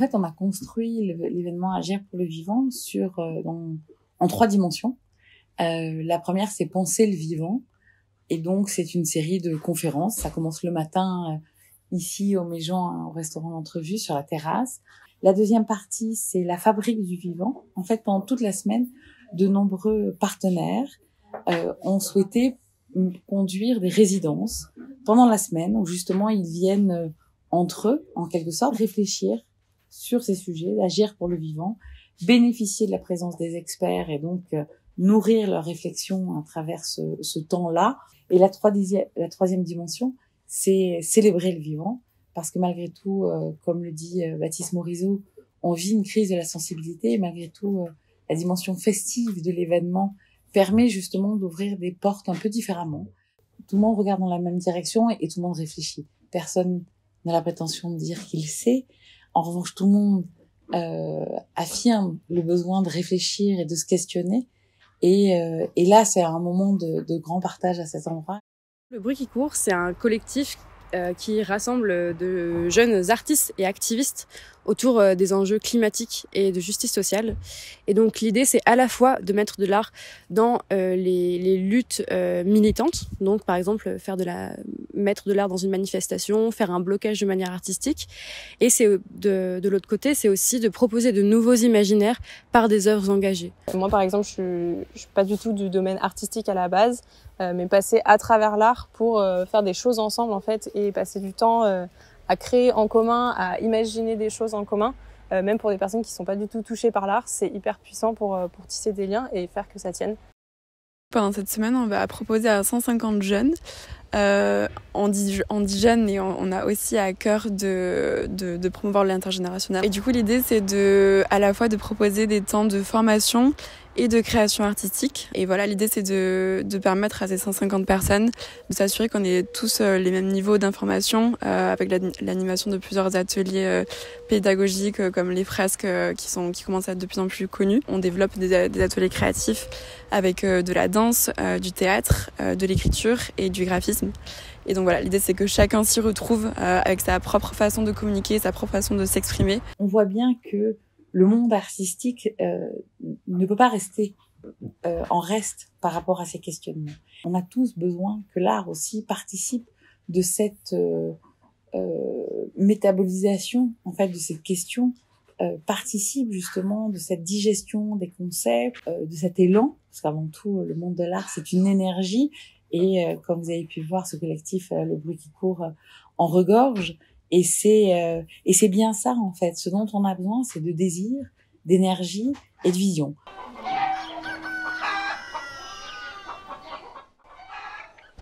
fait, on a construit l'événement Agir pour le vivant en 3 dimensions. La première, c'est penser le vivant. Et donc, c'est une série de conférences. Ça commence le matin, ici, au Méjean, au restaurant L'Entrevue, sur la terrasse. La deuxième partie, c'est la fabrique du vivant. En fait, pendant toute la semaine, de nombreux partenaires ont souhaité conduire des résidences pendant la semaine où justement ils viennent entre eux, en quelque sorte, réfléchir sur ces sujets, agir pour le vivant, bénéficier de la présence des experts et donc nourrir leur réflexion à travers ce temps-là. Et la troisième dimension, c'est célébrer le vivant, parce que malgré tout, comme le dit Baptiste Morisot, on vit une crise de la sensibilité et malgré tout, la dimension festive de l'événement permet justement d'ouvrir des portes un peu différemment. Tout le monde regarde dans la même direction et tout le monde réfléchit. Personne n'a la prétention de dire qu'il sait. En revanche, tout le monde affirme le besoin de réfléchir et de se questionner. Et là, c'est un moment de grand partage à cet endroit. Le Bruit qui court, c'est un collectif qui rassemble de jeunes artistes et activistes autour des enjeux climatiques et de justice sociale. Et donc l'idée, c'est à la fois de mettre de l'art dans les luttes militantes, donc par exemple mettre de l'art dans une manifestation, faire un blocage de manière artistique. Et c'est de l'autre côté, c'est aussi de proposer de nouveaux imaginaires par des œuvres engagées. Moi, par exemple, je suis pas du tout du domaine artistique à la base, mais passer à travers l'art pour faire des choses ensemble en fait et passer du temps à créer en commun, à imaginer des choses en commun, même pour des personnes qui sont pas du tout touchées par l'art, c'est hyper puissant pour tisser des liens et faire que ça tienne. Pendant cette semaine, on va proposer à 150 jeunes. On dit jeunes et on a aussi à cœur de promouvoir l'intergénérationnel. Et du coup, l'idée, c'est à la fois de proposer des temps de formation et de création artistique. Et voilà, l'idée, c'est de permettre à ces 150 personnes de s'assurer qu'on ait tous les mêmes niveaux d'information, avec l'animation de plusieurs ateliers pédagogiques comme les fresques qui commencent à être de plus en plus connus. On développe des ateliers créatifs avec de la danse, du théâtre, de l'écriture et du graphisme. Et donc voilà, l'idée c'est que chacun s'y retrouve avec sa propre façon de communiquer, sa propre façon de s'exprimer. On voit bien que le monde artistique ne peut pas rester en reste par rapport à ces questionnements. On a tous besoin que l'art aussi participe de cette métabolisation en fait de cette question, participe justement de cette digestion des concepts, de cet élan, parce qu'avant tout le monde de l'art c'est une énergie et comme vous avez pu voir, ce collectif Le Bruit qui court en regorge. Et c'est bien ça, en fait. Ce dont on a besoin, c'est de désir, d'énergie et de vision.